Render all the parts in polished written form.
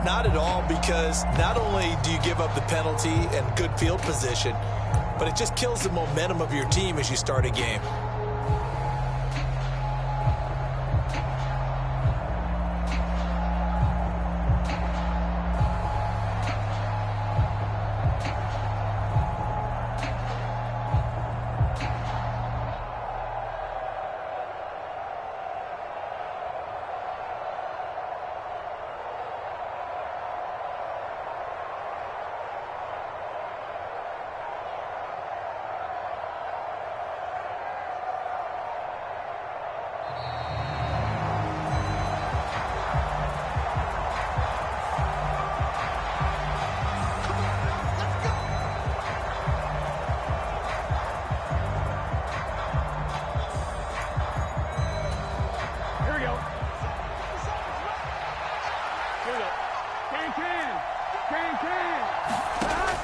Not at all, because not only do you give up the penalty and good field position, but it just kills the momentum of your team as you start a game.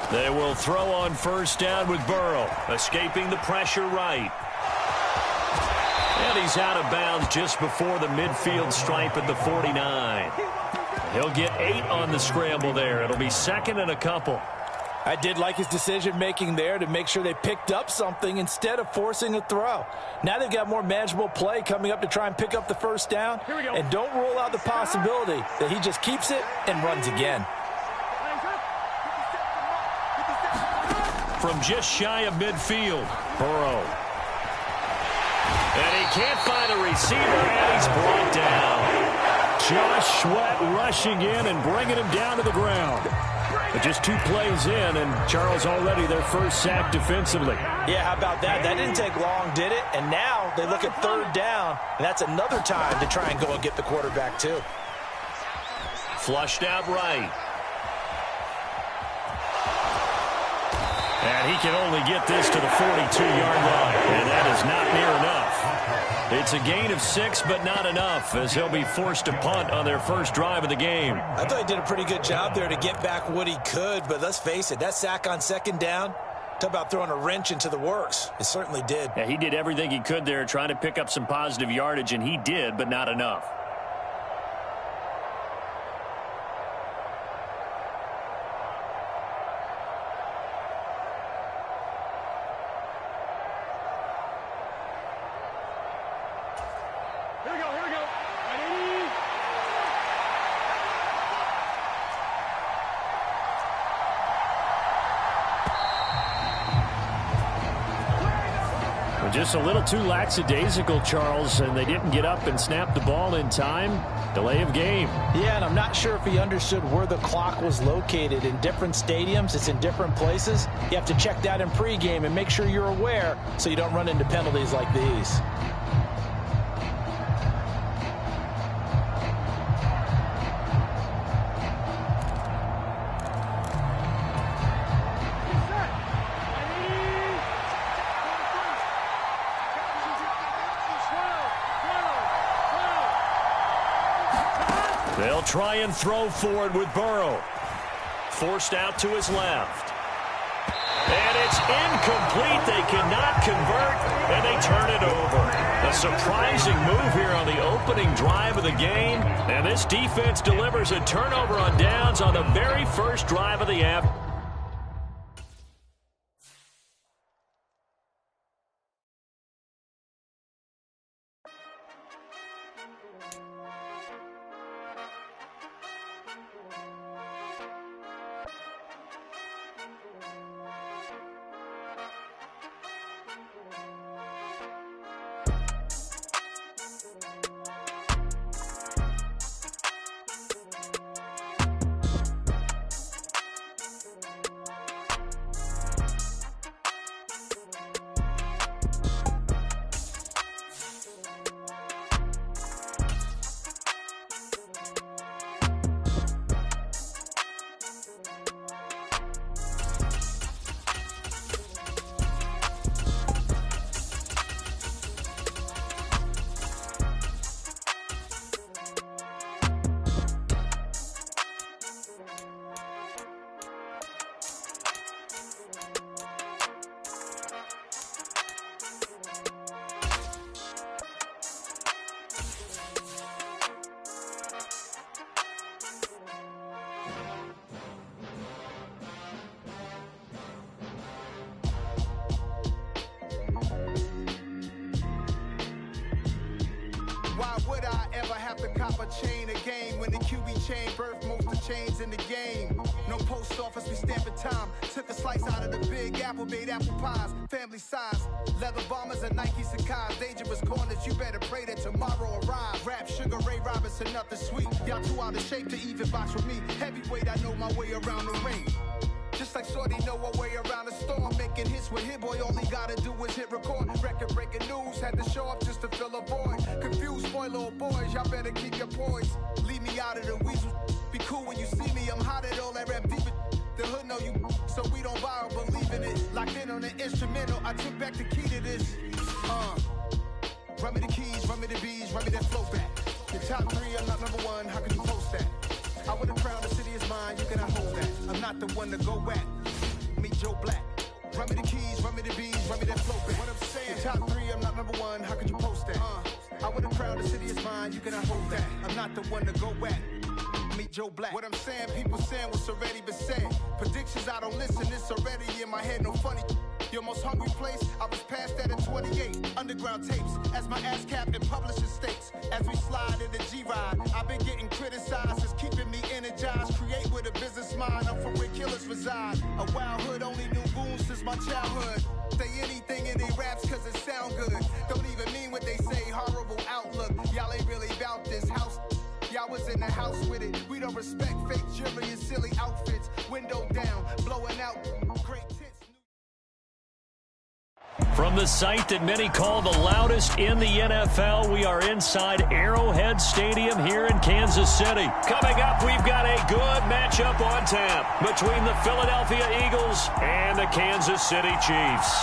They will throw on first down with Burrow, escaping the pressure right. And he's out of bounds just before the midfield stripe at the 49. He'll get 8 on the scramble there. It'll be second and a couple. I did like his decision-making there to make sure they picked up something instead of forcing a throw. Now they've got more manageable play coming up to try and pick up the first down. And don't rule out the possibility that he just keeps it and runs again. From just shy of midfield, Burrow. And he can't find a receiver, and he's brought down. Josh Sweat rushing in and bringing him down to the ground. But just 2 plays in, and Charles already their first sack defensively. Yeah, how about that? That didn't take long, did it? And now they look at third down, and that's another time to try and go and get the quarterback too. Flushed out right. And he can only get this to the 42-yard line, and that is not near enough. It's a gain of 6, but not enough, as he'll be forced to punt on their first drive of the game. I thought he did a pretty good job there to get back what he could, but let's face it, that sack on second down, talk about throwing a wrench into the works. It certainly did. Yeah, he did everything he could there, trying to pick up some positive yardage, and he did, but not enough. Just a little too lackadaisical, Charles, and they didn't get up and snap the ball in time. Delay of game. Yeah, and I'm not sure if he understood where the clock was located. In different stadiums, it's in different places. You have to check that in pregame and make sure you're aware so you don't run into penalties like these. They'll try and throw forward with Burrow. Forced out to his left. And it's incomplete. They cannot convert, and they turn it over. A surprising move here on the opening drive of the game. And this defense delivers a turnover on downs on the very first drive of the half. would I ever have to cop a chain again when the QB chain birthed most of the chains in the game? No post office, we stamping time. Took a slice out of the big apple, made apple pies, family size. Leather bombers and Nike Sacai's. Dangerous corners, you better pray that tomorrow arrives. Rap, Sugar Ray Robinson, nothing sweet. Y'all too out of shape to even box with me. Heavyweight, I know my way around the ring. Just like Shorty know her way around the storm. Making hits with Hit Boy, all he gotta do is hit record. Record breaking news, had to show up just to fill a void. Confused boy, little boys, y'all better keep your poise. Leave me out of the weasel. Be cool when you see me, I'm hot at all that rap deep. The hood know you, so we don't borrow, believe in it. Locked in on the instrumental, I took back the key to this. Run me the keys, run me the bees, run me that flow back. Your top 3, I'm not number 1, how can you post that? I would have crowned the city is mine, you cannot hold that. I'm not the one to go back. Meet Joe Black. Run me the keys, run me the bees, run me that flow back. What I'm saying, your top 3, I'm not number 1, how could you post that? I would have crowned the city is mine, you cannot hold that. I'm not the one to go back. Meet Joe Black. What I'm saying, people saying what's already been said. Predictions, I don't listen, it's already in my head, no funny. Your most hungry place, I was past that at 28. Underground tapes, as my ass cap in publishing states. As we slide in the G-Ride, I've been getting criticized, it's keeping me energized. Create with a business mind, I'm from where killers reside. A wild hood, only knew goons since my childhood. Say anything in they raps cause it sound good. Don't even mean what they say, horrible outlook. Y'all ain't really about this house. Y'all was in the house with it. We don't respect fake jewelry and silly outfits. Window down, blowing out great tits. From the site that many call the loudest in the NFL, we are inside Arrowhead Stadium here in Kansas City. Coming up, we've got a good matchup on tap between the Philadelphia Eagles and the Kansas City Chiefs.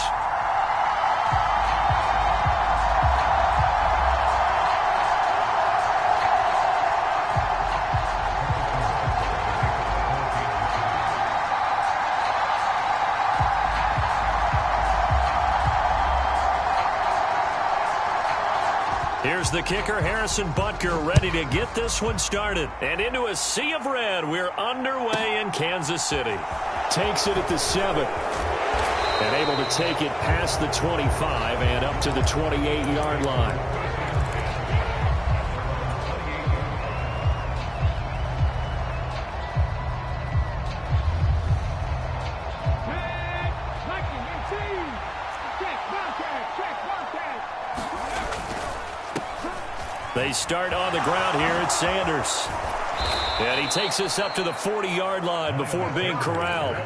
Here's the kicker, Harrison Butker, ready to get this one started. And into a sea of red, we're underway in Kansas City. Takes it at the 7. And able to take it past the 25 and up to the 28-yard line. They start on the ground here at Sanders. And he takes us up to the 40-yard line before being corralled.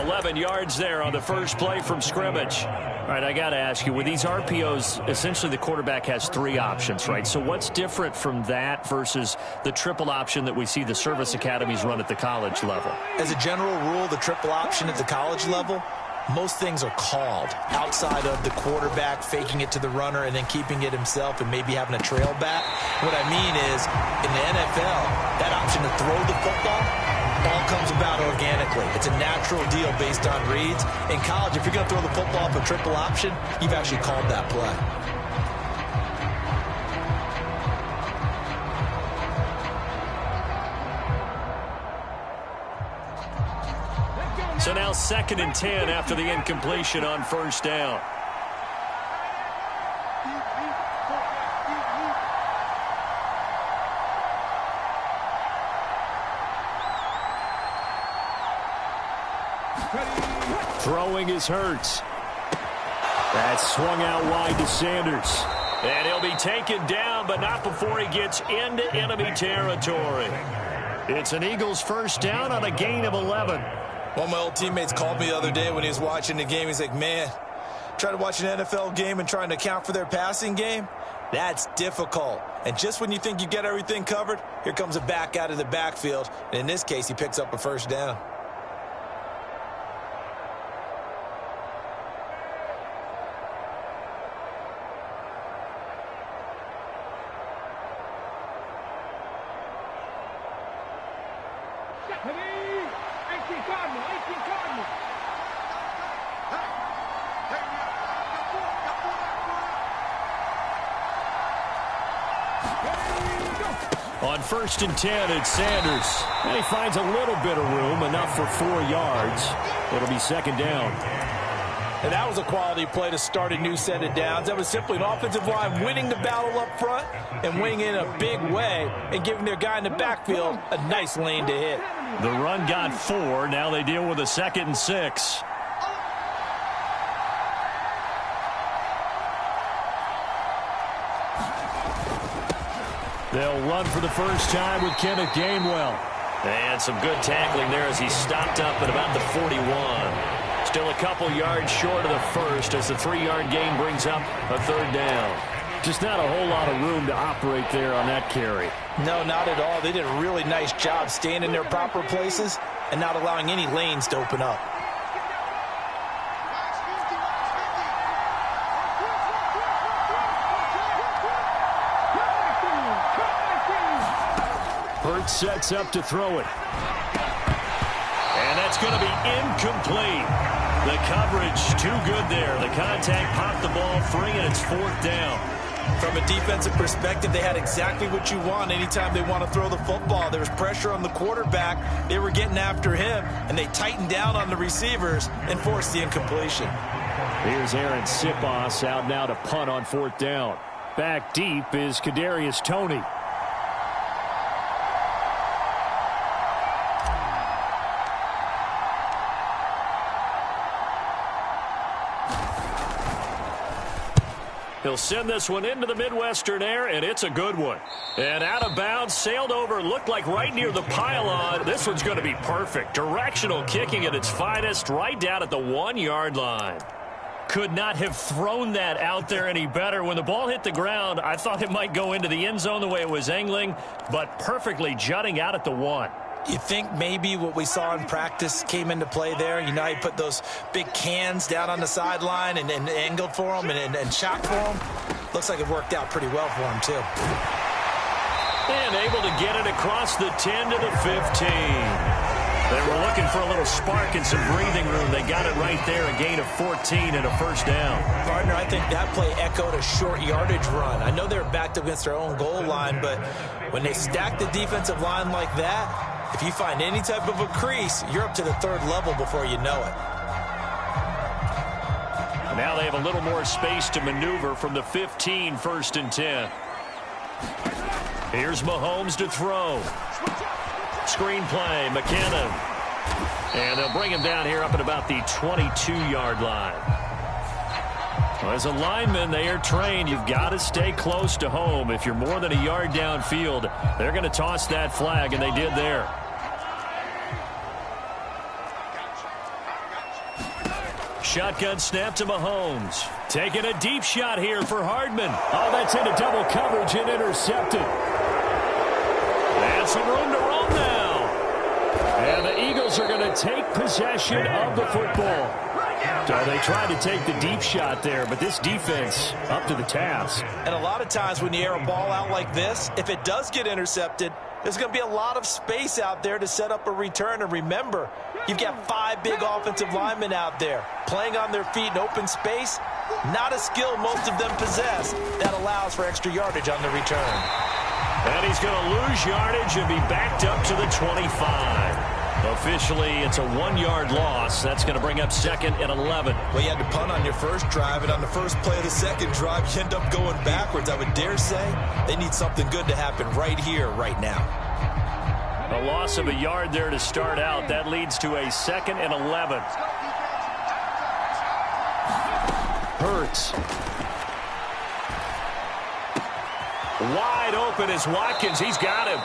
11 yards there on the first play from scrimmage. All right, I got to ask you, with these RPOs, essentially the quarterback has 3 options, right? So what's different from that versus the triple option that we see the service academies run at the college level? As a general rule, the triple option at the college level, most things are called outside of the quarterback faking it to the runner and then keeping it himself and maybe having a trail back. What I mean is, in the NFL, that option to throw the football all comes about organically. It's a natural deal based on reads. In college, if you're going to throw the football for triple option, you've actually called that play. So now 2nd and 10 after the incompletion on first down. Throwing is Hurts. That's swung out wide to Sanders. And he'll be taken down, but not before he gets into enemy territory. It's an Eagles first down on a gain of 11. One of my old teammates called me the other day when he was watching the game. He's like, man, trying to watch an NFL game and trying to account for their passing game, that's difficult. And just when you think you get everything covered, here comes a back out of the backfield. And in this case, he picks up a first down. On 1st and 10, it's Sanders. And he finds a little bit of room, enough for 4 yards. It'll be 2nd down. And that was a quality play to start a new set of downs. That was simply an offensive line winning the battle up front and winning in a big way and giving their guy in the backfield a nice lane to hit. The run got 4. Now they deal with a 2nd and 6. They'll run for the first time with Kenneth Gainwell. And some good tackling there as he stopped up at about the 41. Still a couple yards short of the first as the 3-yard gain brings up a 3rd down. Just not a whole lot of room to operate there on that carry. No, not at all. They did a really nice job staying in their proper places and not allowing any lanes to open up. Hurts sets up to throw it. And that's going to be incomplete. The coverage too good there. The contact popped the ball free, and it's 4th down. From a defensive perspective, they had exactly what you want anytime they want to throw the football. There was pressure on the quarterback. They were getting after him, and they tightened down on the receivers and forced the incompletion. Here's Aaron Sipos out now to punt on 4th down. Back deep is Kadarius Toney. He'll send this one into the Midwestern air, and it's a good one. And out of bounds, sailed over, looked like right near the pylon. This one's going to be perfect. Directional kicking at its finest, right down at the 1-yard line. Could not have thrown that out there any better. When the ball hit the ground, I thought it might go into the end zone the way it was angling, but perfectly jutting out at the 1. You think maybe what we saw in practice came into play there? You know, he put those big cans down on the sideline and angled for him and shot for him. Looks like it worked out pretty well for him, too. And able to get it across the 10 to the 15. They were looking for a little spark and some breathing room. They got it right there, a gain of 14 and a 1st down. Partner, I think that play echoed a short yardage run. I know they were backed up against their own goal line, but when they stack the defensive line like that, if you find any type of a crease, you're up to the 3rd level before you know it. Now they have a little more space to maneuver from the 15, 1st and 10. Here's Mahomes to throw. Screen play, McKinnon. And they'll bring him down here up at about the 22-yard line. Well, as a lineman, they are trained. You've got to stay close to home. If you're more than a yard downfield, they're going to toss that flag, and they did there. Shotgun snap to Mahomes. Taking a deep shot here for Hardman. Oh, that's into double coverage and intercepted. That's some room to roam now. And the Eagles are going to take possession of the football. So they tried to take the deep shot there, but this defense up to the task. And a lot of times when you air a ball out like this, if it does get intercepted, there's going to be a lot of space out there to set up a return. And remember, you've got 5 big offensive linemen out there playing on their feet in open space. Not a skill most of them possess that allows for extra yardage on the return. And he's going to lose yardage and be backed up to the 25. Officially, it's a 1-yard loss. That's going to bring up 2nd and 11. Well, you had to punt on your first drive, and on the first play of the second drive, you end up going backwards. I would dare say they need something good to happen right here, right now. A loss of a yard there to start out. That leads to a 2nd and 11. Hurts. Wide open is Watkins. He's got him.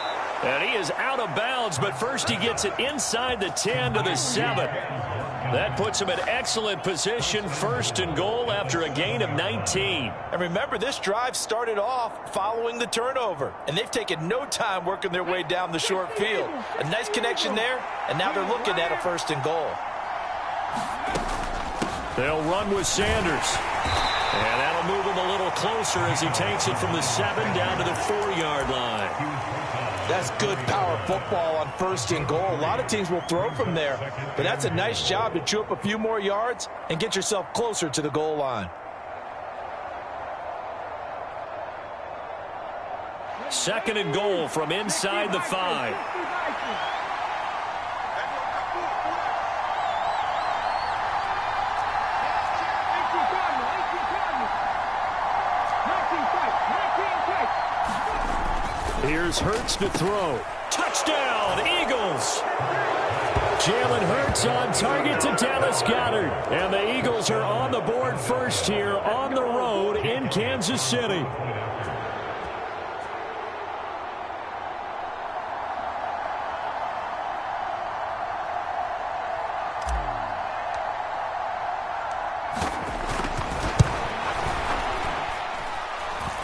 And he is out of bounds, but first he gets it inside the 10 to the 7. That puts him in excellent position, 1st and goal after a gain of 19. And remember, this drive started off following the turnover, and they've taken no time working their way down the short field. A nice connection there, and now they're looking at a 1st and goal. They'll run with Sanders. And that'll move him a little closer as he takes it from the 7 down to the 4-yard line. That's good power football on 1st and goal. A lot of teams will throw from there, but that's a nice job to chew up a few more yards and get yourself closer to the goal line. 2nd and goal from inside the 5. Here's Hurts to throw. Touchdown, Eagles! Jalen Hurts on target to Dallas Goedert. And the Eagles are on the board first here on the road in Kansas City.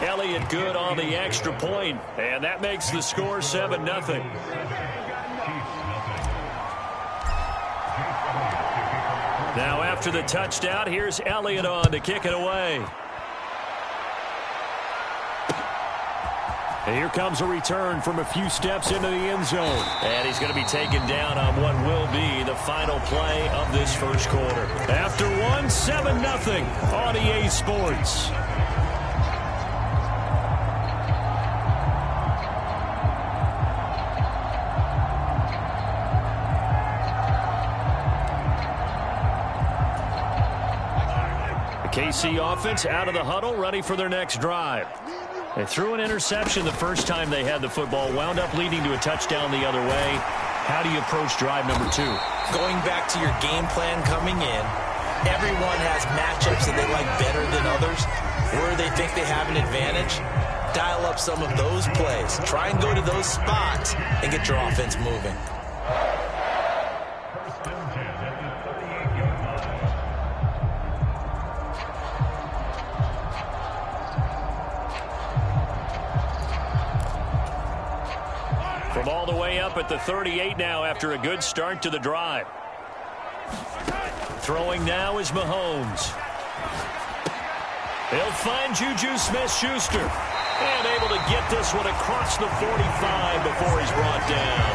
Elliott good on the extra point, and that makes the score 7-0. Now after the touchdown, here's Elliott on to kick it away. And here comes a return from a few steps into the end zone. And he's going to be taken down on what will be the final play of this first quarter. After one, 7-0 on EA Sports. KC offense out of the huddle, ready for their next drive. They threw an interception the first time they had the football, wound up leading to a touchdown the other way. How do you approach drive number 2? Going back to your game plan coming in, everyone has matchups that they like better than others, where they think they have an advantage. Dial up some of those plays. Try and go to those spots and get your offense moving. From all the way up at the 38 now after a good start to the drive. Throwing now is Mahomes. He'll find Juju Smith-Schuster. And able to get this one across the 45 before he's brought down.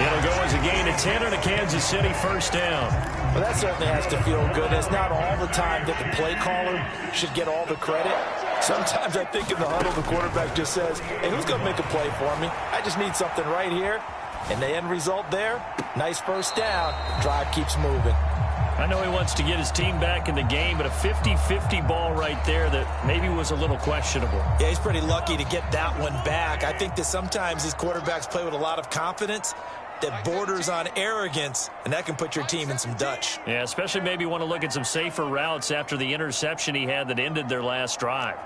It'll go as a gain of 10 and a Kansas City first down. Well, that certainly has to feel good. It's not all the time that the play caller should get all the credit. Sometimes I think in the huddle, the quarterback just says, hey, who's going to make a play for me? I just need something right here. And the end result there, nice first down. Drive keeps moving. I know he wants to get his team back in the game, but a 50-50 ball right there that maybe was a little questionable. Yeah, he's pretty lucky to get that one back. I think that sometimes his quarterbacks play with a lot of confidence that borders on arrogance, and that can put your team in some Dutch. Yeah, especially maybe want to look at some safer routes after the interception he had that ended their last drive.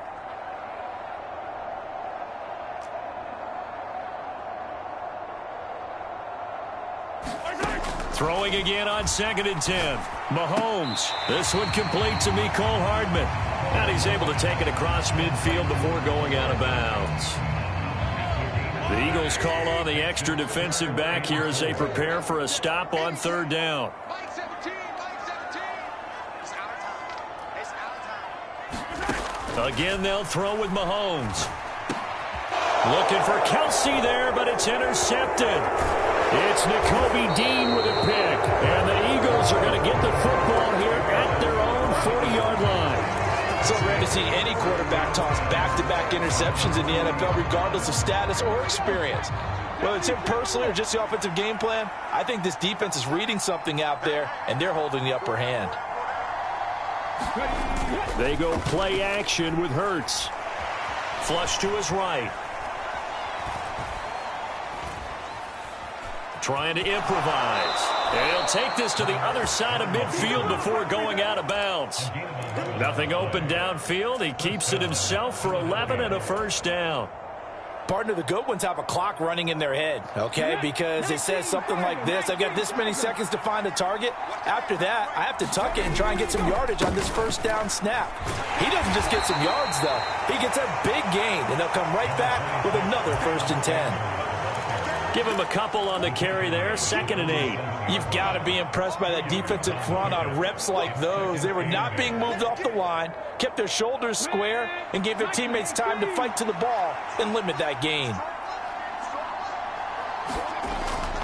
Throwing again on 2nd and 10. Mahomes. This one complete to Mecole Hardman. And he's able to take it across midfield before going out of bounds. The Eagles call on the extra defensive back here as they prepare for a stop on 3rd down. Again, they'll throw with Mahomes. Looking for Kelsey there, but it's intercepted. It's Nakobe Dean with a pick. And the Eagles are going to get the football here at their own 40-yard line. So rare to see any quarterback toss back-to-back interceptions in the NFL, regardless of status or experience. Whether it's him personally or just the offensive game plan, I think this defense is reading something out there, and they're holding the upper hand. They go play action with Hurts. Flush to his right. Trying to improvise. And he'll take this to the other side of midfield before going out of bounds. Nothing open downfield. He keeps it himself for 11 and a first down. Partner, the good ones have a clock running in their head, okay? Because it says something like this. I've got this many seconds to find a target. After that, I have to tuck it and try and get some yardage on this first down snap. He doesn't just get some yards, though. He gets a big gain, and they'll come right back with another 1st and 10. Give him a couple on the carry there, 2nd and 8. You've got to be impressed by that defensive front on reps like those. They were not being moved off the line, kept their shoulders square, and gave their teammates time to fight to the ball and limit that gain.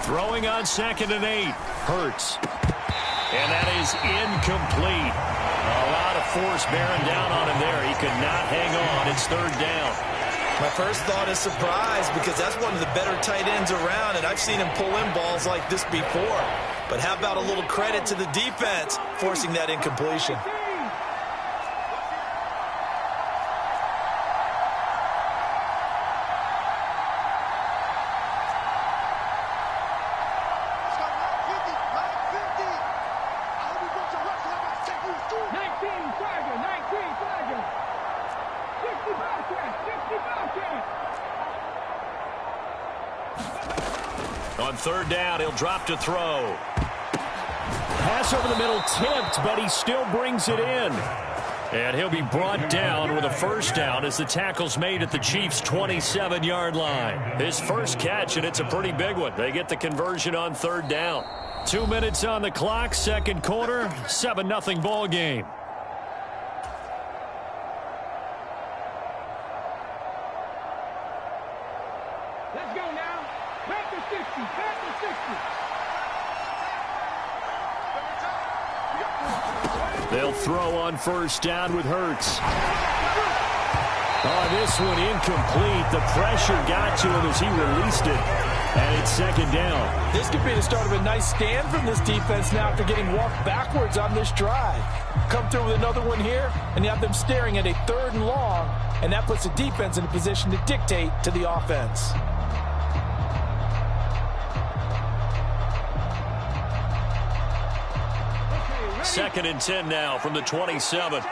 Throwing on 2nd and 8. Hurts. And that is incomplete. A lot of force bearing down on him there. He could not hang on. It's 3rd down. My first thought is surprise, because that's one of the better tight ends around, and I've seen him pull in balls like this before. But how about a little credit to the defense forcing that incompletion? On third down, he'll drop to throw. Pass over the middle tipped, but he still brings it in. And he'll be brought down with a first down as the tackle's made at the Chiefs' 27-yard line. His first catch, and it's a pretty big one. They get the conversion on third down. 2 minutes on the clock, second quarter, 7-0 ball game. Let's go now. Back to 60. Back to 60. They'll throw on first down with Hurts. Oh, this one incomplete. The pressure got to him as he released it. And it's second down. This could be the start of a nice stand from this defense now after getting walked backwards on this drive. Come through with another one here, and you have them staring at a 3rd and long, and that puts the defense in a position to dictate to the offense. Second and 10 now from the 27.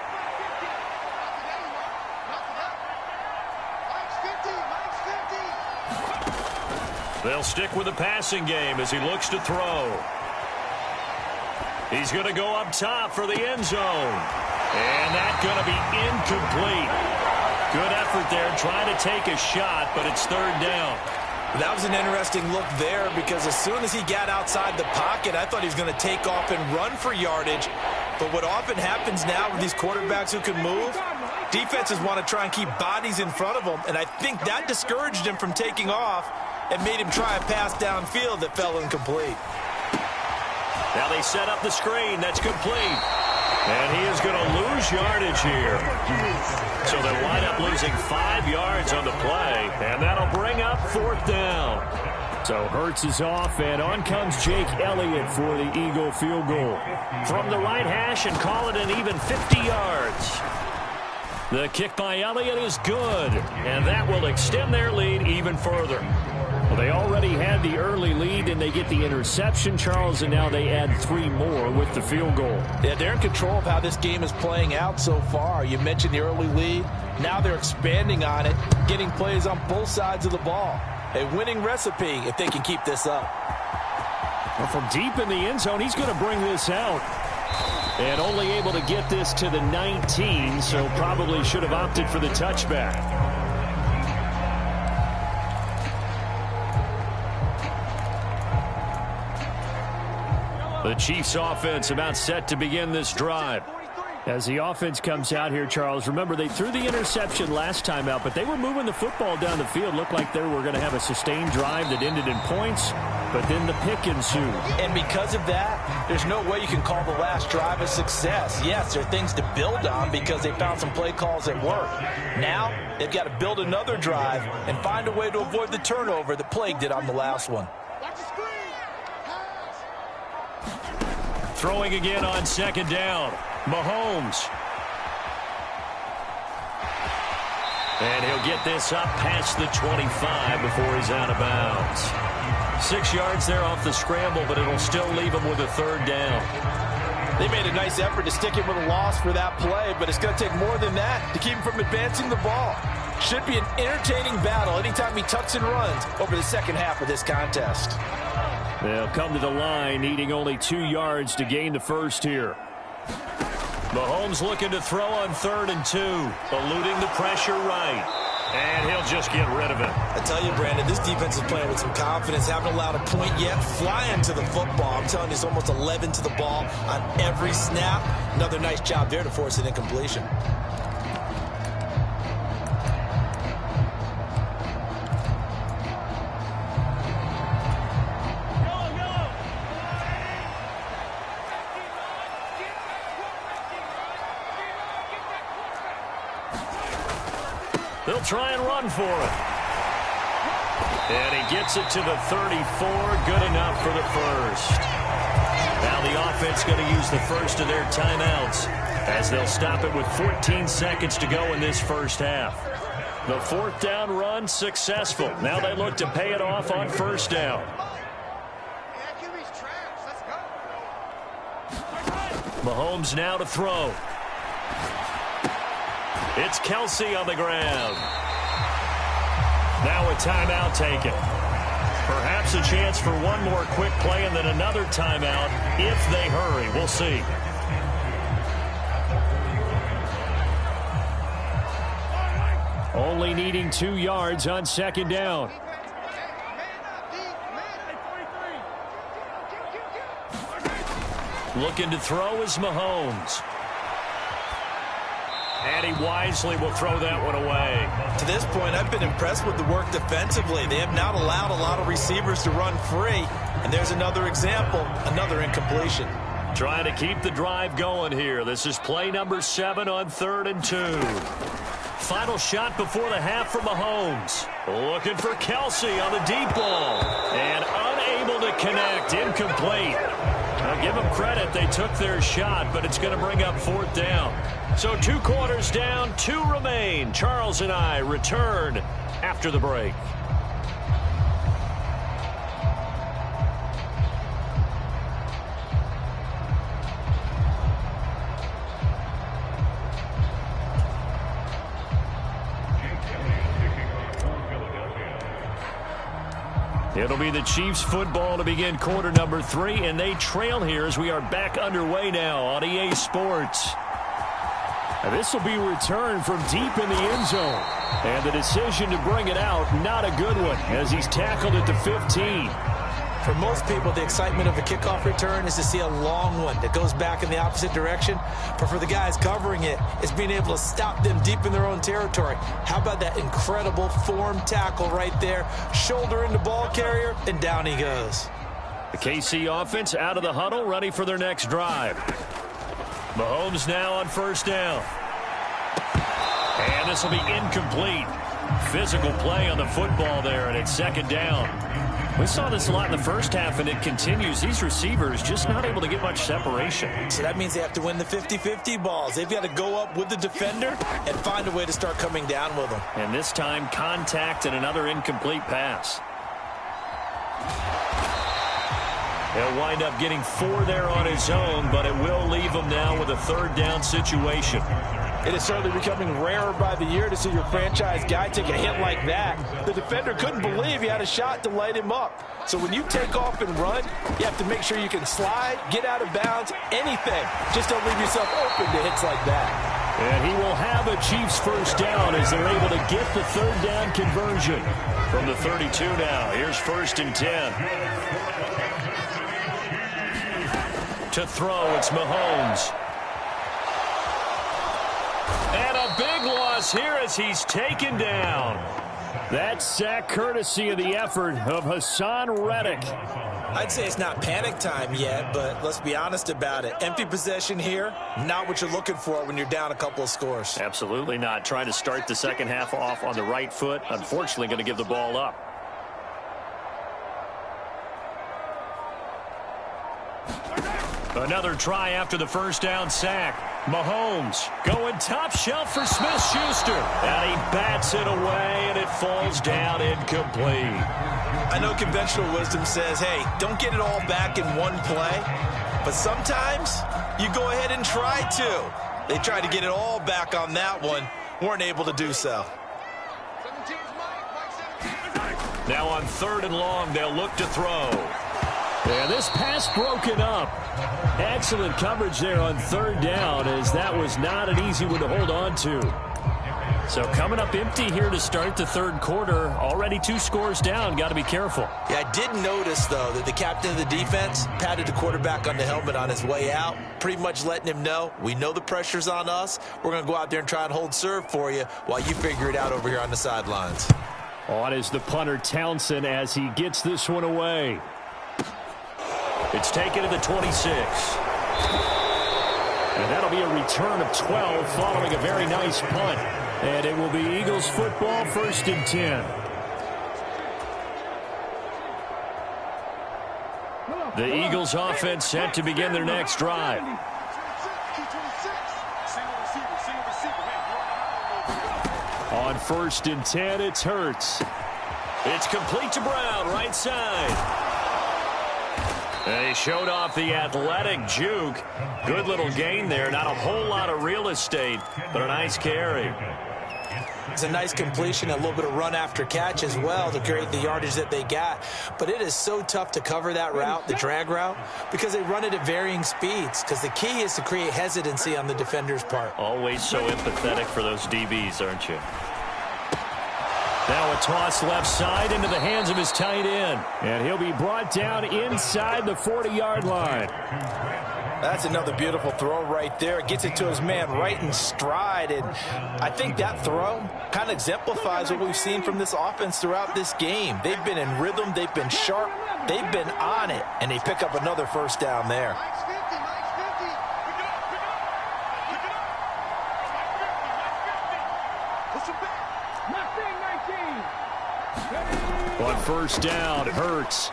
They'll stick with the passing game as he looks to throw. He's going to go up top for the end zone. And that's going to be incomplete. Good effort there trying to take a shot, but it's third down. That was an interesting look there because as soon as he got outside the pocket, I thought he was going to take off and run for yardage. But what often happens now with these quarterbacks who can move, defenses want to try and keep bodies in front of them, and I think that discouraged him from taking off and made him try a pass downfield that fell incomplete. Now they set up the screen. That's complete. And he is going to lose yardage here. So they'll wind up losing 5 yards on the play, and that'll bring up fourth down. So Hurts is off, and on comes Jake Elliott for the Eagle field goal. From the right hash and call it an even 50 yards. The kick by Elliott is good, and that will extend their lead even further. Well, they already had the early lead, and they get the interception, Charles, and now they add 3 more with the field goal. Yeah, they're in control of how this game is playing out so far. You mentioned the early lead. Now they're expanding on it, getting plays on both sides of the ball. A winning recipe if they can keep this up. Well, from deep in the end zone, he's going to bring this out. And only able to get this to the 19, so probably should have opted for the touchback. The Chiefs offense about set to begin this drive. As the offense comes out here, Charles, remember they threw the interception last time out, but they were moving the football down the field. Looked like they were going to have a sustained drive that ended in points, but then the pick ensued. And because of that, there's no way you can call the last drive a success. Yes, there are things to build on because they found some play calls that work. Now, they've got to build another drive and find a way to avoid the turnover that plagued it on the last one. Throwing again on second down. Mahomes. And he'll get this up past the 25 before he's out of bounds. 6 yards there off the scramble, but it'll still leave him with a third down. They made a nice effort to stick him with a loss for that play, but it's going to take more than that to keep him from advancing the ball. Should be an entertaining battle anytime he tucks and runs over the second half of this contest. They'll come to the line, needing only 2 yards to gain the first here. Mahomes looking to throw on 3rd and 2, eluding the pressure right. And he'll just get rid of it. I tell you, Brandon, this defense is playing with some confidence. Haven't allowed a point yet. Flying to the football. I'm telling you, it's almost 11 to the ball on every snap. Another nice job there to force an incompletion. They'll try and run for it. And he gets it to the 34. Good enough for the first. Now the offense going to use the first of their timeouts as they'll stop it with 14 seconds to go in this first half. The 4th down run successful. Now they look to pay it off on first down. Mahomes now to throw. It's Kelsey on the ground. Now a timeout taken. Perhaps a chance for one more quick play and then another timeout if they hurry. We'll see. Only needing 2 yards on second down. Looking to throw is Mahomes. And he wisely will throw that one away. To this point, I've been impressed with the work defensively. They have not allowed a lot of receivers to run free. And there's another example, another incompletion. Trying to keep the drive going here. This is play number 7 on 3rd and 2. Final shot before the half for Mahomes. Looking for Kelsey on the deep ball. And unable to connect. Incomplete. Now give them credit. They took their shot, but it's going to bring up 4th down. So 2 quarters down, 2 remain. Charles and I return after the break. It'll be the Chiefs football to begin quarter number 3, and they trail here as we are back underway now on EA Sports. And this will be returned from deep in the end zone. And the decision to bring it out, not a good one, as he's tackled at the 15. For most people, the excitement of a kickoff return is to see a long one that goes back in the opposite direction. But for the guys covering it, it's being able to stop them deep in their own territory. How about that incredible form tackle right there? Shoulder in the ball carrier, and down he goes. The KC offense out of the huddle, ready for their next drive. Mahomes now on 1st down. And this will be incomplete. Physical play on the football there, and it's 2nd down. We saw this a lot in the first half, and it continues. These receivers just not able to get much separation. So that means they have to win the 50-50 balls. They've got to go up with the defender and find a way to start coming down with them. And this time, contact and another incomplete pass. He'll wind up getting 4 there on his own, but it will leave him now with a 3rd down situation. It is certainly becoming rarer by the year to see your franchise guy take a hit like that. The defender couldn't believe he had a shot to light him up. So when you take off and run, you have to make sure you can slide, get out of bounds, anything. Just don't leave yourself open to hits like that. And he will have a Chiefs 1st down as they're able to get the 3rd down conversion. From the 32 now, here's 1st and 10. To throw, it's Mahomes. And a big loss here as he's taken down. That sack courtesy of the effort of Hassan Reddick. I'd say it's not panic time yet, but let's be honest about it. Empty possession here, not what you're looking for when you're down a couple of scores. Absolutely not. Trying to start the second half off on the right foot. Unfortunately, going to give the ball up. Another try after the 1st down sack. Mahomes going top shelf for Smith-Schuster. And he bats it away, and it falls down incomplete. I know conventional wisdom says, hey, don't get it all back in one play. But sometimes you go ahead and try to. They tried to get it all back on that one. Weren't able to do so. Now on 3rd and long, they'll look to throw. And this pass broken up. Excellent coverage there on 3rd down, as that was not an easy one to hold on to. So coming up empty here to start the 3rd quarter. Already 2 scores down. Got to be careful. Yeah, I did notice, though, that the captain of the defense patted the quarterback on the helmet on his way out, pretty much letting him know, we know the pressure's on us. We're going to go out there and try and hold serve for you while you figure it out over here on the sidelines. On is the punter, Townsend, as he gets this one away. It's taken to the 26. And that'll be a return of 12 following a very nice punt. And it will be Eagles football, 1st and 10. The Eagles offense set to begin their next drive. On 1st and 10, it's Hurts. It's complete to Brown, right side. And he showed off the athletic juke. Good little gain there. Not a whole lot of real estate, but a nice carry. It's a nice completion, a little bit of run after catch as well to create the yardage that they got. But it is so tough to cover that route, the drag route, because they run it at varying speeds. Because the key is to create hesitancy on the defender's part. Always so empathetic for those DBs, aren't you? Now a toss left side into the hands of his tight end. And he'll be brought down inside the 40-yard line. That's another beautiful throw right there. Gets it to his man right in stride. And I think that throw kind of exemplifies what we've seen from this offense throughout this game. They've been in rhythm. They've been sharp. They've been on it. And they pick up another first down there. On first down, Hurts.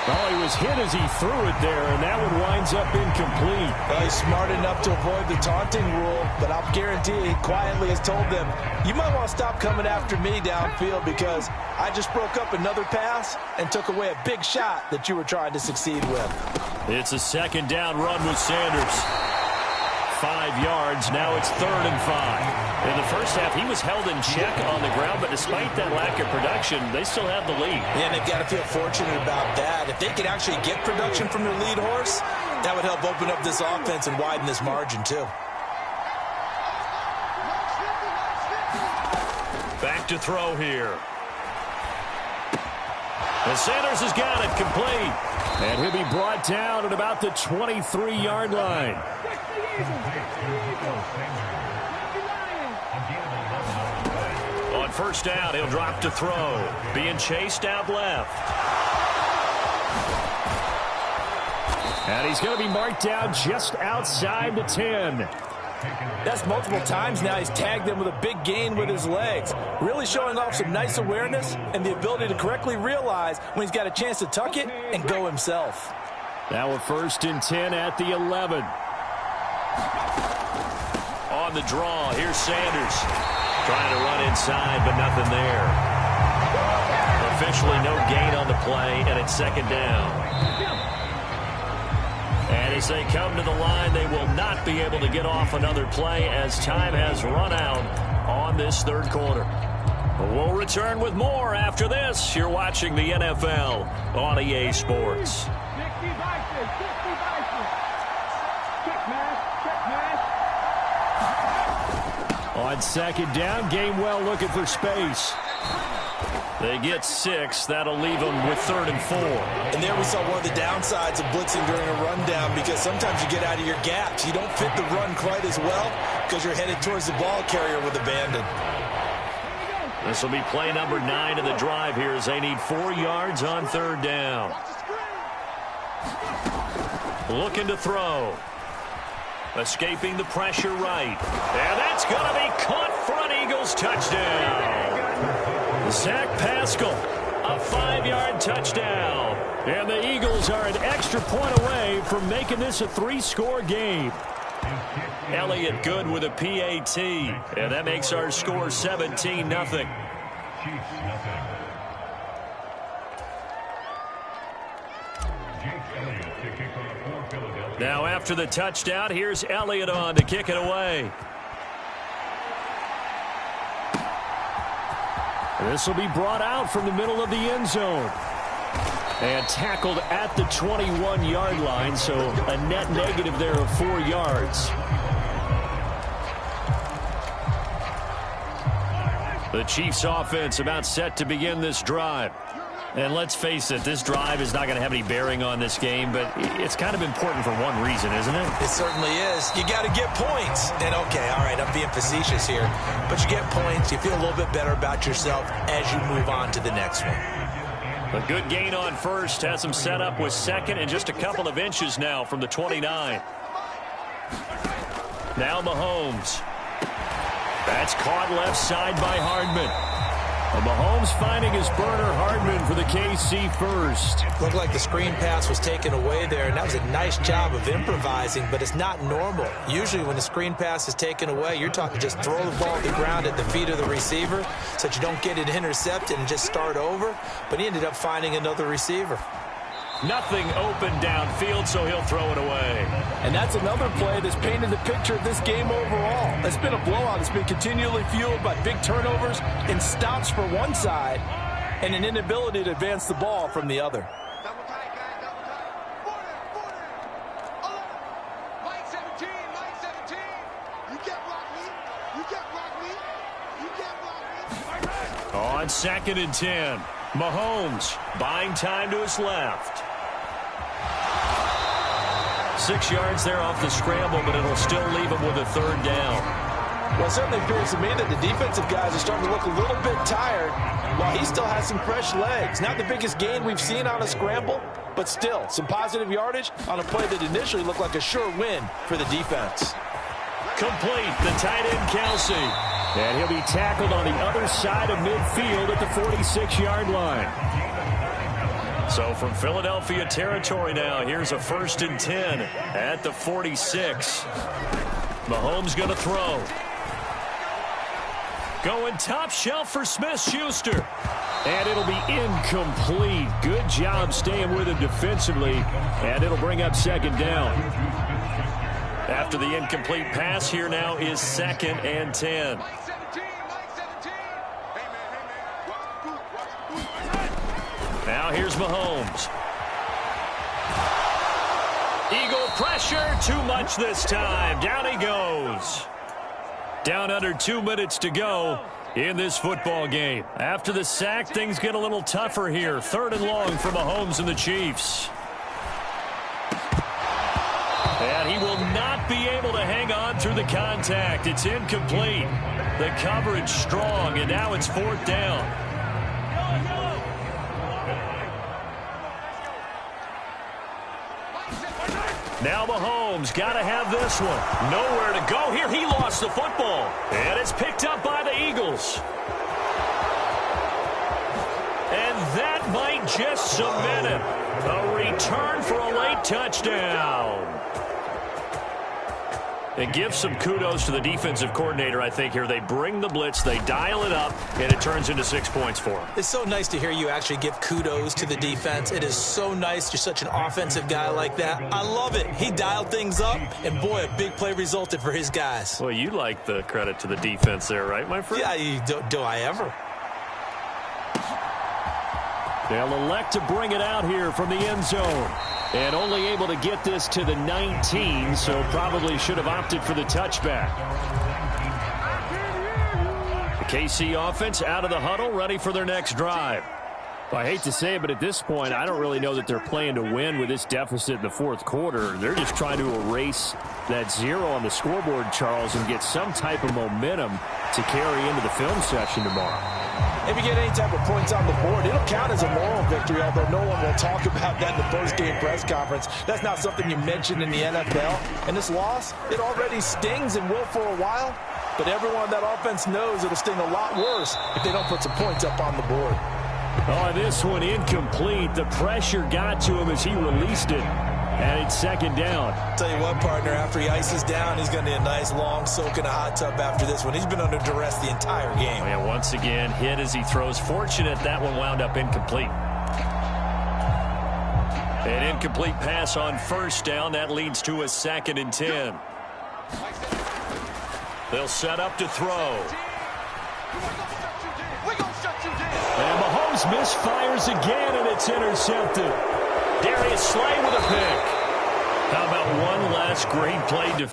Oh, he was hit as he threw it there, and that one winds up incomplete. Well, he's smart enough to avoid the taunting rule, but I'll guarantee he quietly has told them, you might want to stop coming after me downfield because I just broke up another pass and took away a big shot that you were trying to succeed with. It's a second down run with Sanders. 5 yards, now it's 3rd and 5. In the first half, he was held in check on the ground, but despite that lack of production, they still have the lead. Yeah, and they've got to feel fortunate about that. If they could actually get production from their lead horse, that would help open up this offense and widen this margin, too. Back to throw here. And Sanders has got it complete. And he'll be brought down at about the 23-yard line. On first down, he'll drop to throw. Being chased out left. And he's going to be marked down just outside the 10. That's multiple times now. He's tagged them with a big gain with his legs. Really showing off some nice awareness and the ability to correctly realize when he's got a chance to tuck it and go himself. Now a 1st and 10 at the 11. On the draw, here's Sanders. Trying to run inside, but nothing there. Officially no gain on the play, and it's 2nd down. And as they come to the line, they will not be able to get off another play as time has run out on this 3rd quarter. We'll return with more after this. You're watching the NFL on EA Sports. On 2nd down, Gainwell looking for space. They get 6. That'll leave them with 3rd and 4. And there we saw one of the downsides of blitzing during a rundown because sometimes you get out of your gaps. You don't fit the run quite as well because you're headed towards the ball carrier with abandon. This will be play number 9 of the drive here as they need 4 yards on 3rd down. Looking to throw. Escaping the pressure right. And that's going to be caught for an Eagles touchdown. Zach Pascal, a 5-yard touchdown. And the Eagles are an extra point away from making this a 3-score game. Elliott good with a PAT. And that makes our score 17-0. Now after the touchdown, here's Elliott on to kick it away. This will be brought out from the middle of the end zone. And tackled at the 21-yard line, so a net negative there of 4 yards. The Chiefs offense about set to begin this drive. And let's face it, this drive is not going to have any bearing on this game, but it's kind of important for one reason, isn't it? It certainly is. You got to get points. And, okay, all right, I'm being facetious here. But you get points, you feel a little bit better about yourself as you move on to the next one. A good gain on first, has him set up with 2nd and just a couple of inches now from the 29. Now Mahomes. That's caught left side by Hardman. And Mahomes finding his burner Hardman for the KC first. Looked like the screen pass was taken away there, and that was a nice job of improvising, but it's not normal. Usually when the screen pass is taken away, you're talking just throw the ball to the ground at the feet of the receiver so that you don't get it intercepted and just start over, but he ended up finding another receiver. Nothing open downfield, so he'll throw it away. And that's another play that's painted the picture of this game overall. It's been a blowout. It's been continually fueled by big turnovers and stops for one side and an inability to advance the ball from the other. On 2nd and 10, Mahomes buying time to his left. 6 yards there off the scramble, but it'll still leave him with a 3rd down. Well, it certainly appears to me that the defensive guys are starting to look a little bit tired while he still has some fresh legs. Not the biggest gain we've seen on a scramble, but still some positive yardage on a play that initially looked like a sure win for the defense. Complete, the tight end Kelsey. And he'll be tackled on the other side of midfield at the 46-yard line. So from Philadelphia territory now, here's a 1st and 10 at the 46. Mahomes going to throw. Going top shelf for Smith-Schuster. And it'll be incomplete. Good job staying with him defensively. And it'll bring up 2nd down. After the incomplete pass, here now is 2nd and 10. Now here's Mahomes. Eagle pressure, too much this time. Down he goes. Down under 2 minutes to go in this football game. After the sack, things get a little tougher here. 3rd and long for Mahomes and the Chiefs. And he will not be able to hang on through the contact. It's incomplete. The coverage strong, and now it's 4th down. Now Mahomes got to have this one. Nowhere to go here. He lost the football. And it's picked up by the Eagles. And that might just cement it. A return for a late touchdown. And give some kudos to the defensive coordinator, I think, here. They bring the blitz, they dial it up, and it turns into 6 points for them. It's so nice to hear you actually give kudos to the defense. It is so nice. You're such an offensive guy like that. I love it. He dialed things up, and boy, a big play resulted for his guys. Well, you like the credit to the defense there, right, my friend? Yeah, do I ever? They'll elect to bring it out here from the end zone. And only able to get this to the 19, so probably should have opted for the touchback. The KC offense out of the huddle, ready for their next drive. I hate to say it, but at this point, I don't really know that they're playing to win with this deficit in the 4th quarter. They're just trying to erase that 0 on the scoreboard, Charles, and get some type of momentum to carry into the film session tomorrow. If you get any type of points on the board, it'll count as a moral victory, although no one will talk about that in the post-game press conference. That's not something you mentioned in the NFL. And this loss, it already stings and will for a while, but everyone on that offense knows it'll sting a lot worse if they don't put some points up on the board. Oh, this one incomplete. The pressure got to him as he released it. And it's 2nd down. Tell you what, partner, after he ices down, he's going to need a nice long soak in a hot tub after this one. He's been under duress the entire game. Oh, yeah, once again, hit as he throws. Fortunate that one wound up incomplete. An incomplete pass on 1st down. That leads to a 2nd and 10. They'll set up to throw. And Mahomes misfires again, and it's intercepted. Darius Slay with a pick. How about one last great play?